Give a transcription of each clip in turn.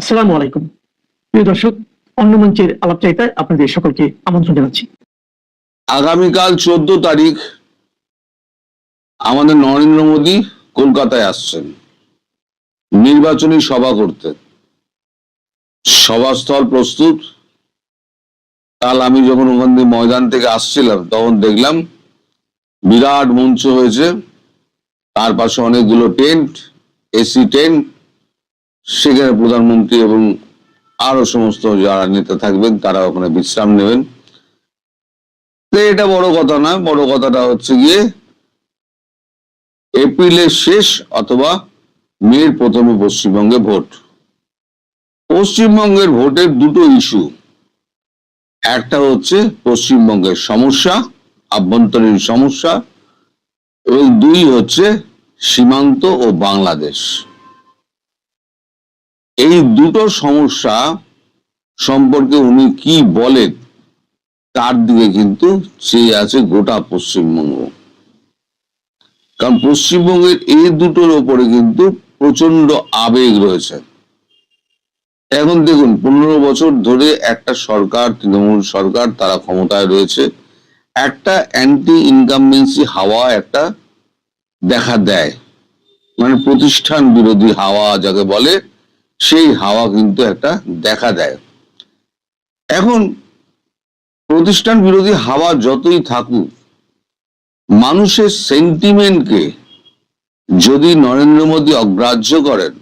আসসালামু আলাইকুম। প্রিয় দর্শক, অন্য মঞ্চের আলাপচারিতায় আপনাদের সকলকে আমন্ত্রণ জানাচ্ছি। আগামীকাল 14 তারিখ আমাদের নরেন্দ্র মোদী কলকাতায় আসছেন নির্বাচনী সভা করতে। সভাস্থল প্রস্তুত। কাল আমি যখন ওখান থেকে ময়দান থেকে আসছিলাম তখন দেখলাম বিরাট মঞ্চ হয়েছে, তার পাশে অনেকগুলো টেন্ট, এসি টেন্ট, সেখানে প্রধানমন্ত্রী এবং আরো সমস্ত যারা নেতা থাকবেন তারা ওখানে বিশ্রাম নেবেন। এটা বড় কথা না, বড় কথাটা হচ্ছে গিয়ে এপ্রিলের শেষ অথবা মের প্রথমে পশ্চিমবঙ্গে ভোট। পশ্চিমবঙ্গের ভোটের দুটো ইস্যু, একটা হচ্ছে পশ্চিমবঙ্গের সমস্যা, আভ্যন্তরীণ সমস্যা, এবং দুই হচ্ছে সীমান্ত ও বাংলাদেশ। এই দুটো সমস্যা সম্পর্কে উনি কি বলেন তার দিকে কিন্তু চেয়ে আছে গোটা পশ্চিমবঙ্গ। কারণ পশ্চিমবঙ্গের এই দুটোর ওপরে কিন্তু প্রচন্ড আবেগ রয়েছে। এখন দেখুন, 15 বছর ধরে একটা সরকার, তৃণমূল সরকার, তারা ক্ষমতায় রয়েছে, একটা অ্যান্টি ইনকামবেন্সি হাওয়া একটা দেখা দেয়, মানে প্রতিষ্ঠান বিরোধী হাওয়া যাকে বলে, সেই হাওয়া কিন্তু একটা দেখা দেয়। এখন প্রতিষ্ঠান বিরোধী হাওয়া যতই থাকুক, মানুষের সেন্টিমেন্টকে যদি নরেন্দ্র মোদী অগ্রাহ্য করেন,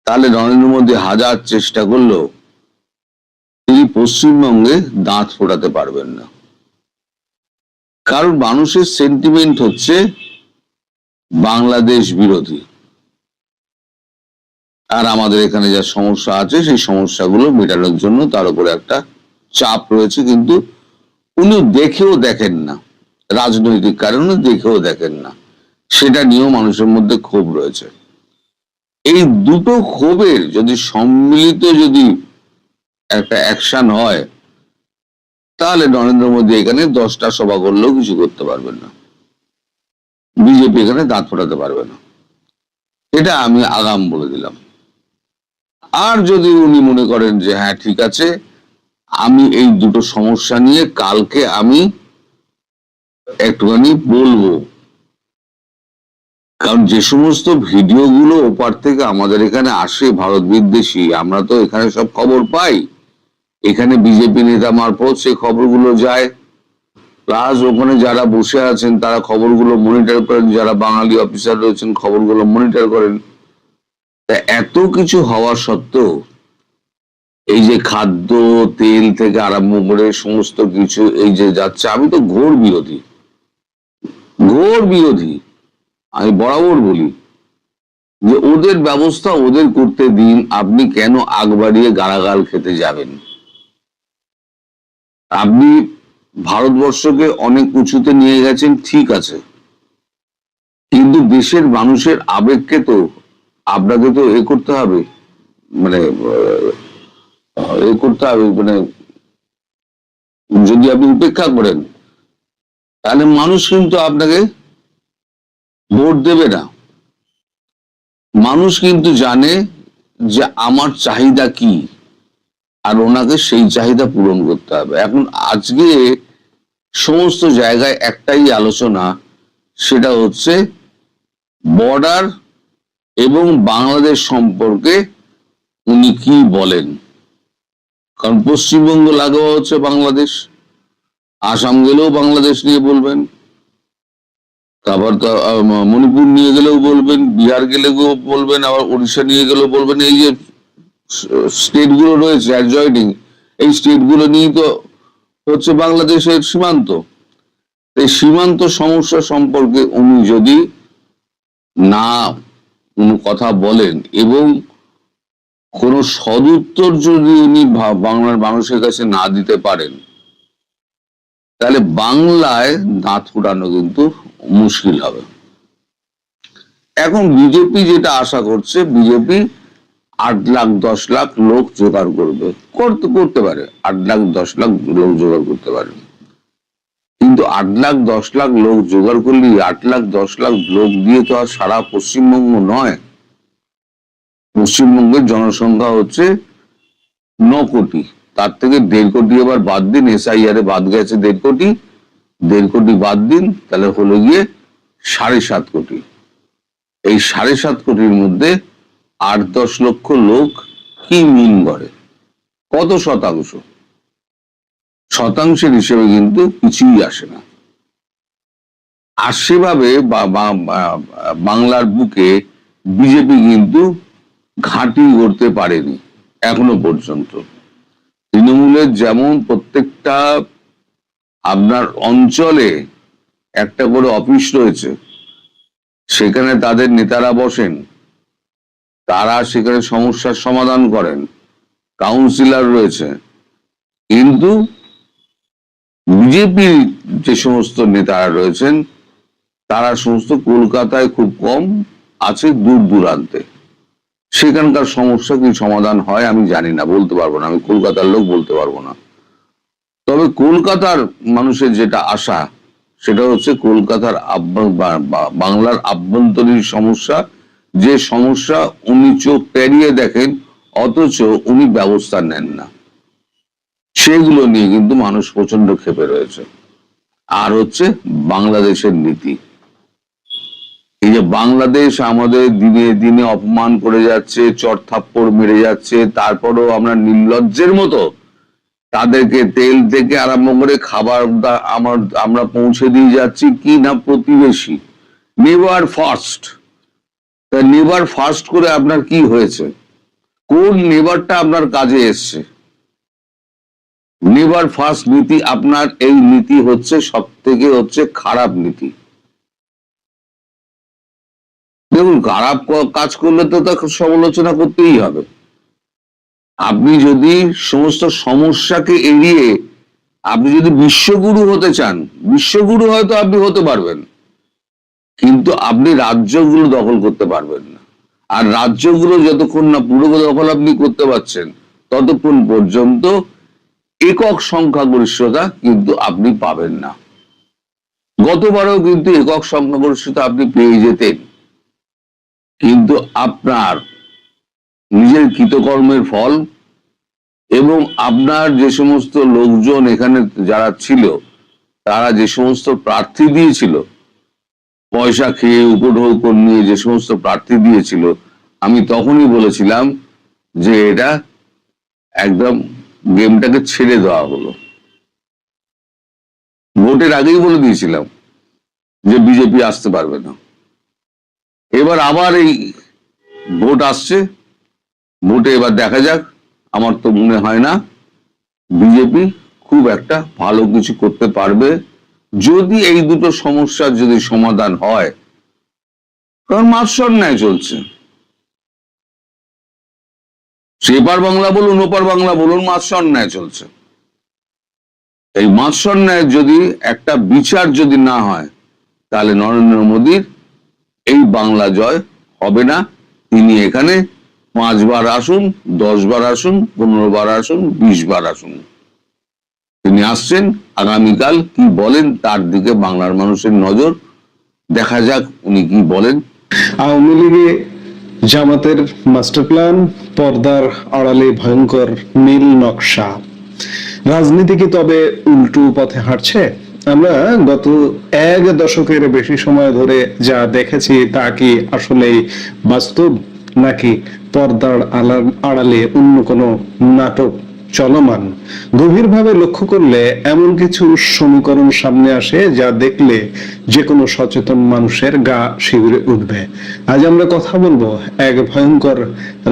তাহলে নরেন্দ্র মোদী হাজার চেষ্টা করলেও তিনি পশ্চিমবঙ্গে দাঁত ফোটাতে পারবেন না। কারণ মানুষের সেন্টিমেন্ট হচ্ছে বাংলাদেশ বিরোধী। আর আমাদের এখানে যা সমস্যা আছে সেই সমস্যাগুলো মেটানোর জন্য তার উপরে একটা চাপ রয়েছে, কিন্তু উনি দেখেও দেখেন না, রাজনৈতিক কারণে দেখেও দেখেন না, সেটা নিয়েও মানুষের মধ্যে ক্ষোভ রয়েছে। এই দুটো ক্ষোভের যদি সম্মিলিত যদি একটা অ্যাকশন হয়, তাহলে নরেন্দ্র মোদী এখানে 10টা সভা করলেও কিছু করতে পারবেন না, বিজেপি এখানে দাঁত ফোটাতে পারবে না, এটা আমি আগাম বলে দিলাম। আর যদি উনি মনে করেন যে হ্যাঁ ঠিক আছে, আমি এই দুটো সমস্যা নিয়ে কালকে আমি একটুখানি বলবো, কারণ যে সমস্ত ভিডিওগুলো ওপার থেকে আমাদের এখানে আসে ভারত বিদ্বেষী, আমরা তো এখানে সব খবর পাই, এখানে বিজেপি নেতা মারফত সেই খবরগুলো যায়, প্লাস ওখানে যারা বসে আছেন তারা খবরগুলো মনিটর করেন, যারা বাঙালি অফিসার রয়েছেন খবরগুলো মনিটর করেন। এত কিছু হওয়া সত্ত্বেও এই যে খাদ্য তেল থেকে আরম্ভ করে সমস্ত কিছু এই যে যাচ্ছে, আমি তো ঘোর বিরোধী, ঘোর বিরোধী। আমি বরাবর বলি যে ওদের ব্যবস্থা ওদের করতে দিন, আপনি কেন আগ বাড়িয়ে গালাগাল খেতে যাবেন? আপনি ভারতবর্ষকে অনেক উঁচুতে নিয়ে গেছেন, ঠিক আছে, কিন্তু দেশের মানুষের আবেগকে তো আপনাকে তো এ করতে হবে, মানে এ করতে হবে, মানে যদি আপনি উপেক্ষা করেন তাহলে মানুষ কিন্তু আপনাকে ভোট দেবে না। মানুষ কিন্তু জানে যে আমার চাহিদা কি, আর ওনাকে সেই চাহিদা পূরণ করতে হবে। এখন আজকে সমস্ত জায়গায় একটাই আলোচনা, সেটা হচ্ছে বর্ডার এবং বাংলাদেশ সম্পর্কে উনি কি বলেন। কারণ পশ্চিমবঙ্গ লাগোয়া হচ্ছে বাংলাদেশ, আসাম গেলেও বাংলাদেশ নিয়ে বলবেন, আবার মণিপুর নিয়ে গেলেও বলবেন, বিহার গেলেও বলবেন, আবার উড়িষ্যা নিয়ে গেলেও বলবেন। এই যে স্টেট গুলো রয়েছে অ্যাডজয়েনিং, এই স্টেট গুলো নিয়ে তো হচ্ছে বাংলাদেশের সীমান্ত। এই সীমান্ত সমস্যা সম্পর্কে উনি যদি না কোনো কথা বলেন এবং কোনো সদুত্তর যদি উনি বাংলার মানুষের কাছে না দিতে পারেন, তাহলে বাংলায় দাঁত ফুটানো কিন্তু মুশকিল হবে। এখন বিজেপি যেটা আশা করছে, বিজেপি 8 লাখ 10 লাখ লোক জোগাড় করতে পারে, 8 লাখ 10 লাখ লোক জোগাড় করতে পারে, কিন্তু 8 লাখ 10 লাখ লোক জোগাড় করলে 8 লাখ 10 লাখ লোক দিয়ে তো আর সারা পশ্চিমবঙ্গ নয়। পশ্চিমবঙ্গের জনসংখ্যা হচ্ছে 9 কোটি, তার থেকে 1.5 কোটি এবার বাদ দিন, SIR বাদ গেছে 1.5 কোটি, 1.5 কোটি বাদ দিন, তাহলে হলো গিয়ে 7.5 কোটি। এই 7.5 কোটির মধ্যে 8-10 লক্ষ লোক কি মিন করে, কত শতাংশ? শতাংশের হিসেবে কিন্তু কিছুই আসে না। আর সেভাবে বাংলার বুকে বিজেপি কিন্তু ঘাঁটি গড়তে পারেনি এখনো পর্যন্ত। তৃণমূলের যেমন প্রত্যেকটা আপনার অঞ্চলে একটা করে অফিস রয়েছে, সেখানে তাদের নেতারা বসেন, তারা সেখানে সমস্যার সমাধান করেন, কাউন্সিলর রয়েছে, কিন্তু বিজেপির যে সমস্ত নেতারা রয়েছেন তারা সমস্ত কলকাতায় খুব কম আছে, দূর দূরান্তে। সেখানকার সমস্যা কি সমাধান হয় আমি জানি না, বলতে পারবো না, আমি কলকাতার লোক, বলতে পারবো না। তবে কলকাতার মানুষের যেটা আশা, সেটা হচ্ছে কলকাতার বাংলার আভ্যন্তরীণ সমস্যা, যে সমস্যা উনি চোখ পেরিয়ে দেখেন অথচ উনি ব্যবস্থা নেন না, সেগুলো নিয়ে কিন্তু মানুষ প্রচন্ড ক্ষেপে রয়েছে। আর হচ্ছে বাংলাদেশের নীতি, এই যে বাংলাদেশ আমাদের দিনে দিনে অপমান করে যাচ্ছে, চড় থাপ্পড় মেরে যাচ্ছে, তারপরেও আমরা নির্লজ্জের মতো তাদেরকে তেল থেকে আরম্ভ করে খাবার আমরা পৌঁছে দিয়ে যাচ্ছি। কি না প্রতিবেশী, নেভার ফার্স্ট। নেভার ফার্স্ট করে আপনার কি হয়েছে? কোন নেভারটা আপনার কাজে এসছে? নেভার ফার্স্ট নীতি, আপনার এই নীতি হচ্ছে সব থেকে খারাপ নীতি। দেখুন, খারাপ কাজ করলে তো তাকে সমালোচনা করতেই হবে। আপনি যদি সমস্ত সমস্যাকে এড়িয়ে আপনি যদি বিশ্বগুরু হতে চান, বিশ্বগুরু হয়তো আপনি হতে পারবেন, কিন্তু আপনি রাজ্যগুলো দখল করতে পারবেন না। আর রাজ্যগুলো যতক্ষণ না পুরো দখল আপনি করতে পারছেন, ততক্ষণ পর্যন্ত একক সংখ্যাগরিষ্ঠতা কিন্তু আপনি পাবেন না। গতবারও কিন্তু একক সংখ্যাগরিষ্ঠতা আপনি পেয়ে যেতেন, কিন্তু আপনার নিজের কৃতকর্মের ফল এবং আপনার যে সমস্ত লোকজন এখানে যারা ছিল, তারা যে সমস্ত প্রার্থী দিয়েছিল, পয়সা খেয়ে উপঢৌক নিয়ে যে সমস্ত প্রার্থী দিয়েছিল, আমি তখনই বলেছিলাম যে এটা একদম গেমটাকে ছেড়ে দেওয়া হলো। ভোটের আগেই বলে দিয়েছিলাম যে বিজেপি আসতে পারবে না। এবার আবার এই ভোট আসছে, ভোটে এবার দেখা যাক। আমার তো মনে হয় না বিজেপি খুব একটা ভালো কিছু করতে পারবে, যদি এই দুটো সমস্যার যদি সমাধান হয়। কারণ মাৎসন্যায় চলছে, সেপার বাংলা বলুন ওপার বাংলা বলুন, মাৎসন্যায় চলছে। এই মাৎসন্যায়ের যদি একটা বিচার যদি না হয়, তাহলে নরেন্দ্র মোদীর এই বাংলা জয় হবে না। তিনি এখানে 5 বার আসুন, 10 বার আসুন, 15 বার আসুন, 20 বার আসুন, তিনি আসছেন। আগামীকাল কি বলেন তার দিকে বাংলার মানুষের নজর, দেখা যাক উনি কি বলেন। আওয়ামী লীগে জামাতের মাস্টার প্ল্যান, পর্দার আড়ালে ভয়ঙ্কর নীল নকশা। রাজনীতি কি তবে উল্টো পথে হাঁটছে? আমরা গত 1 দশকের বেশি সময় ধরে যা দেখেছি তা কি আসলেই বাস্তব, নাকি পর্দার আড়ালে অন্য কোনো নাটক চলমান? গভীরভাবে লক্ষ্য করলে এমন কিছু সমীকরণ সামনে আসে যা দেখলে যে কোনো সচেতন মানুষের গা শিউরে উঠবে। আজ আমরা কথা বলবো এক ভয়ঙ্কর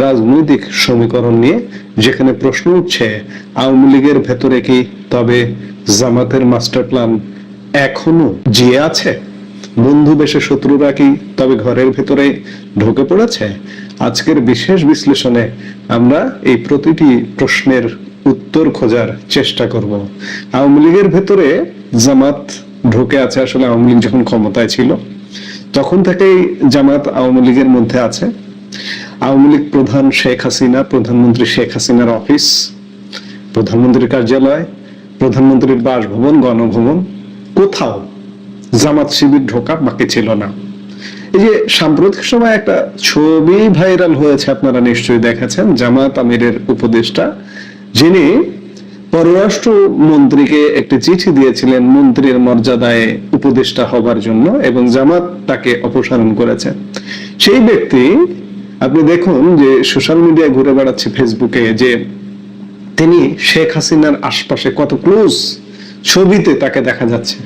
রাজনৈতিক সমীকরণ নিয়ে, যেখানে প্রশ্ন উঠছে, আওয়ামী লীগের ভেতরে কি তবে জামাতের মাস্টার প্ল্যান এখনো জিয়ে আছে? বন্ধু বেশে শত্রুরা কি তবে ঘরের ভেতরে ঢুকে পড়েছে? আজকের বিশেষ বিশ্লেষণে আমরা এই প্রতিটি প্রশ্নের উত্তর খোঁজার চেষ্টা করব। আওয়ামী লীগের ভেতরে জামাত ঢুকে আছে। আসলে আওয়ামী লীগ যখন ক্ষমতায় ছিল তখন থেকেই জামাত আওয়ামী লীগের মধ্যে আছে। আওয়ামী লীগ প্রধান শেখ হাসিনা, প্রধানমন্ত্রী শেখ হাসিনার অফিস, প্রধানমন্ত্রীর কার্যালয়, প্রধানমন্ত্রীর বাসভবন, গণভবন, কোথাও জামাত শিবির ঢোকা বাকি ছিল না। এই যে সাম্প্রতিক সময় একটা ছবি ভাইরাল হয়েছে, আপনারা নিশ্চয়ই দেখেছেন, জামাত আমিরের উপদেষ্টা যিনি পররাষ্ট্র মন্ত্রীকে একটি চিঠি দিয়েছিলেন মন্ত্রীর মর্যাদায় উপদেষ্টা হবার জন্য, এবং জামাত তাকে অপসারণ করেছে। সেই ব্যক্তি, আপনি দেখুন যে সোশ্যাল মিডিয়ায় ঘুরে বেড়াচ্ছে ফেসবুকে, যে তিনি শেখ হাসিনার আশপাশে কত ক্লোজ ছবিতে তাকে দেখা যাচ্ছে।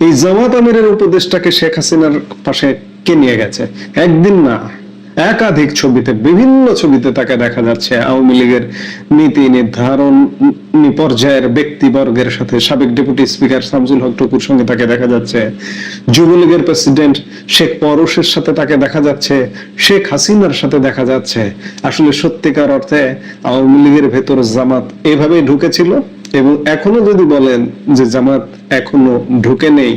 এই জামাত আমিরের উপদেষ্টাকে শেখ হাসিনার পাশে কে নিয়ে গেছে? একদিন না, একাধিক ছবিতে, বিভিন্ন ছবিতে তাকে দেখা যাচ্ছে আওয়ামী লীগের নীতি নির্ধারণ পর্যায়ের ব্যক্তিবর্গের সাথে। সাবেক ডেপুটি স্পিকার শামসুল হক টুকুর সঙ্গে তাকে দেখা যাচ্ছে, যুবলীগের প্রেসিডেন্ট শেখ পরশের সাথে তাকে দেখা যাচ্ছে, শেখ হাসিনার সাথে দেখা যাচ্ছে। আসলে সত্যিকার অর্থে আওয়ামী লীগের ভেতর জামাত এভাবেই ঢুকেছিল, এবং এখনো যদি বলেন যে জামাত এখনো ঢুকে নেই,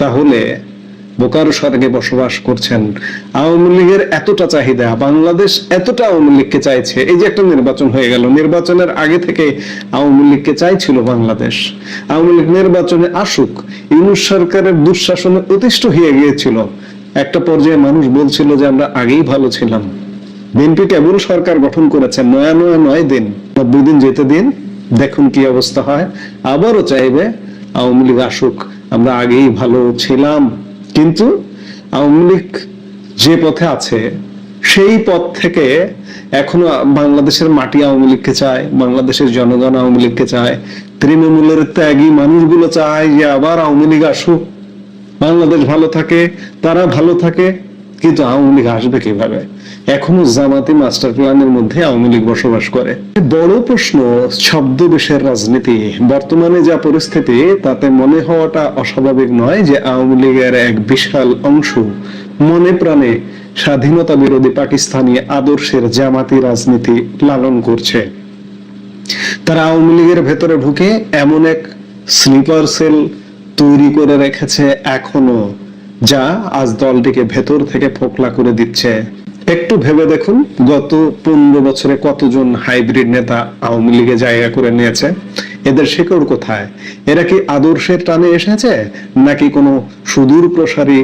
তাহলে বোকার স্বর্গে বসবাস করছেন। আওয়ামী লীগের এতটা চাহিদা, বাংলাদেশ এতটা আওয়ামী লীগকে চাইছে। এই যে একটা নির্বাচন হয়ে গেল, নির্বাচনের আগে থেকে আওয়ামী লীগকে চাইছিল বাংলাদেশ। আওয়ামী লীগ নির্বাচনে আসুক, ইউনূস সরকারের দুঃশাসনে অতিষ্ঠ হয়ে গিয়েছিল। একটা পর্যায়ে মানুষ বলছিল যে আমরা আগেই ভালো ছিলাম। বিএনপি কেবল সরকার গঠন করেছে, 9 দিন, 90 দিন যেতে দিন, দেখুন কি অবস্থা হয়। আবারও চাইবে আওয়ামী লীগ আসুক, আমরা আগেই ভালো ছিলাম। কিন্তু আওয়ামী লীগ যে পথে আছে, সেই পথ থেকে এখনো বাংলাদেশের মাটি আওয়ামী লীগকে চায়, বাংলাদেশের জনগণ আওয়ামী লীগকে চায়, তৃণমূলের ত্যাগী মানুষগুলো চায় যে আবার আওয়ামী লীগ আসুক, বাংলাদেশ ভালো থাকে, তারা ভালো থাকে। কিন্তু আওয়ামী লীগ আসবে কিভাবে? এখনো জামাতি মাস্টার প্ল্যানের মধ্যে আওয়ামী লীগ বসবাস করে। বড় প্রশ্ন, ছদ্মবেশের রাজনীতি। বর্তমানে যা পরিস্থিতি, তাতে মনে হওয়াটা অস্বাভাবিক নয় যে আওয়ামী লীগের এক বিশাল অংশ মনে প্রাণে স্বাধীনতা বিরোধী পাকিস্তানি আদর্শের জামাতি রাজনীতি লালন করছে। তারা আওয়ামী লীগের ভেতরে ঢুকে এমন এক স্লিপার সেল তৈরি করে রেখেছে এখনো, যা আজ দলটিকে ভেতর থেকে ফোকলা করে দিচ্ছে। একটু ভেবে দেখুন, গত 15 বছরে কতজন হাইব্রিড নেতা আওয়ামী লীগে জায়গা করে নিয়েছে। এদের শিকড় কোথায়? এরা কি আদর্শের টানে এসেছে, নাকি কোনো সুদূর প্রসারী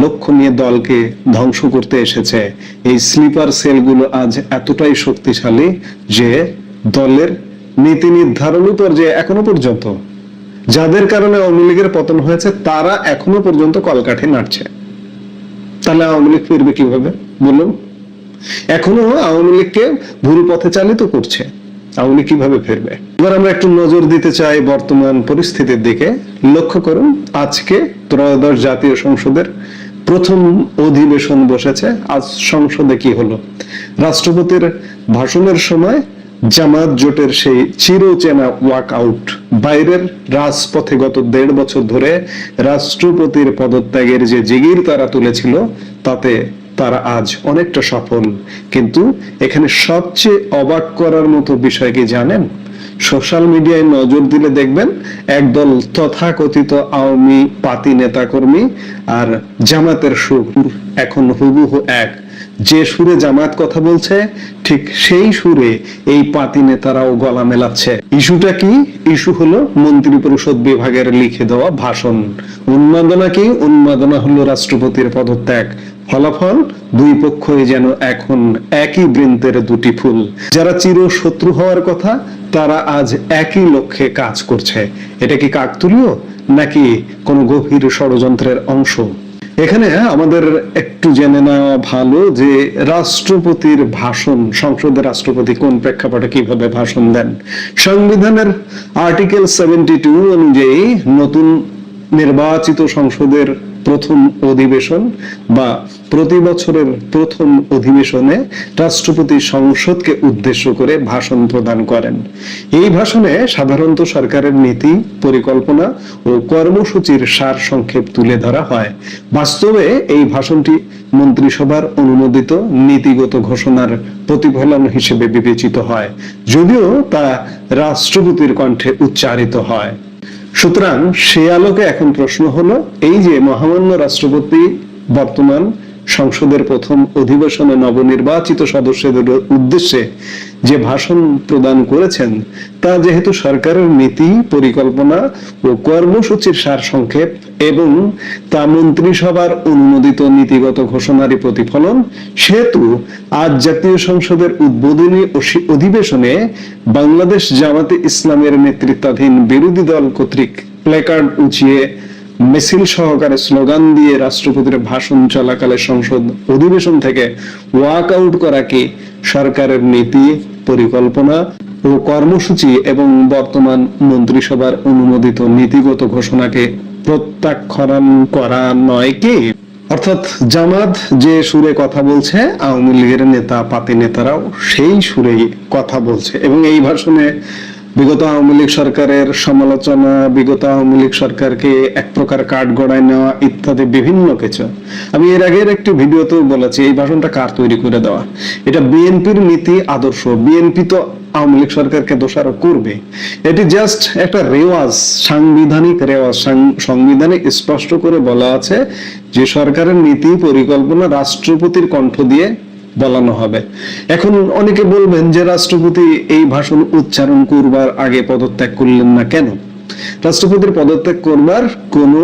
লক্ষ্য নিয়ে দলকে ধ্বংস করতে এসেছে? এই স্লিপার সেলগুলো আজ এতটাই শক্তিশালী যে দলের নীতি নির্ধারণী পর্যায়ে এখনো পর্যন্ত যাদের কারণে আওয়ামী লীগের পতন হয়েছে, তারা এখনো পর্যন্ত কলকাঠি নাড়ছে। তাহলে আওয়ামী লীগ ফিরবে কিভাবে বলুন? এখনো আওয়ামী লীগকে ভুল পথে চালিত করছে, আওয়ামী লীগ কিভাবে ফিরবে? এবার আমরা একটু নজর দিতে চাই বর্তমান পরিস্থিতির দিকে। লক্ষ্য করুন, আজকে ত্রয়োদশ জাতীয় সংসদের প্রথম অধিবেশন বসেছে। আজ সংসদে কি হলো? রাষ্ট্রপতির ভাষণের সময় জামাত জোটের সেই চিরচেনা ওয়াক আউট। বাইরের রাজপথে গত 1.5 বছর ধরে রাষ্ট্রপতির পদত্যাগের যে জিগির তারা তুলেছিল, তাতে তারা আজ অনেকটা সফল। কিন্তু এখানে সবচেয়ে অবাক করার মতো বিষয় কি জানেন? সোশ্যাল মিডিয়ায় নজর দিলে দেখবেন একদল তথাকথিত আওয়ামী পাতি নেতাকর্মী আর জামাতের সুর এখন হুবহু এক। যে সুরে জামাত কথা বলছে, ঠিক সেই সুরে এই পাতি নেতারাও গলা মেলাচ্ছে। ইস্যুটা কি? ইস্যু হলো মন্ত্রিপরিষদ বিভাগের লিখে দেওয়া ভাষণ। উন্মাদনা কি? উন্মাদনা হলো রাষ্ট্রপতির পদত্যাগ। ফলাফল, দুই পক্ষই যেন এখন একই বৃন্তের দুটি ফুল। যারা চির শত্রু হওয়ার কথা, তারা আজ একই লক্ষ্যে কাজ করছে। এটা কি কাকতালীয়, নাকি কোনো গভীর ষড়যন্ত্রের অংশ? এখানে আমাদের একটু জেনে নেওয়া ভালো যে রাষ্ট্রপতির ভাষণ, সংসদে রাষ্ট্রপতি কোন প্রেক্ষাপটে কিভাবে ভাষণ দেন। সংবিধানের আর্টিকেল 72 অনুযায়ী নতুন নির্বাচিত সংসদের প্রথম অধিবেশন বা প্রতি বছরের প্রথম অধিবেশনে রাষ্ট্রপতি সংসদকে উদ্দেশ্য করে ভাষণ প্রদান করেন। এই ভাষণে সাধারণত সরকারের নীতি, পরিকল্পনা ও কর্মসূচির সার সংক্ষেপ তুলে ধরা হয়। বাস্তবে এই ভাষণটি মন্ত্রিসভার অনুমোদিত নীতিগত ঘোষণার প্রতিফলন হিসেবে বিবেচিত হয়, যদিও তা রাষ্ট্রপতির কণ্ঠে উচ্চারিত হয়। সুতরাং সে আলোকে এখন প্রশ্ন হলো, এই যে মহামান্য রাষ্ট্রপতি বর্তমান সংসদের প্রথম অধিবেশনে নবনির্বাচিত সদস্যদের উদ্দেশ্যে যে ভাষণ প্রদান করেছেন, তা যেহেতু সরকারের নীতি, পরিকল্পনা ও কর্মসূচির সারসংক্ষেপ, এবং তা মন্ত্রিসভার অনুমোদিত নীতিগত ঘোষণারই প্রতিফলন, সেহেতু আজ জাতীয় সংসদের উদ্বোধনী অধিবেশনে বাংলাদেশ জামাতে ইসলামের নেতৃত্বাধীন বিরোধী দল কর্তৃক প্ল্যাকার্ড উঁচিয়ে মিছিল সহকারে স্লোগান দিয়ে রাষ্ট্রপতির ভাষণ চলাকালে সংসদ অধিবেশন থেকে ওয়াক আউট করা কি সরকারের নীতি, পরিকল্পনা ও কর্মসূচি এবং বর্তমান মন্ত্রিসভার অনুমোদিত নীতিগত ঘোষণাকে প্রত্যাখ্যান করা নয় কি? অর্থাৎ জামাত যে সুরে কথা বলছে, আওয়ামী লীগের নেতা পাতি নেতারাও সেই সুরেই কথা বলছে। এবং এই ভাষণে বিগত আওয়ামী লীগ সরকারের সমালোচনা, বিগত আওয়ামী লীগ সরকারকে এক প্রকার কাঠগড়ায় নেওয়া ইত্যাদি বিভিন্ন কিছু। আমি এর আগের একটি ভিডিওতেও বলেছি এই ভাষণটা কার তৈরি করে দেওয়া। এটা বিএনপির নীতি আদর্শ। বিএনপি তো আওয়ামী লীগ সরকারকে দোষারোপ করবে। এটি জাস্ট একটা রেওয়াজ, সাংবিধানিক রেওয়াজ। সংবিধানে স্পষ্ট করে বলা আছে যে সরকারের নীতি পরিকল্পনা রাষ্ট্রপতির কণ্ঠ দিয়ে বলানো হবে। এখন অনেকে বলবেন যে রাষ্ট্রপতি এই ভাষণ উচ্চারণ করবার আগে পদত্যাগ করলেন না কেন? রাষ্ট্রপতির পদত্যাগ করবার কোনো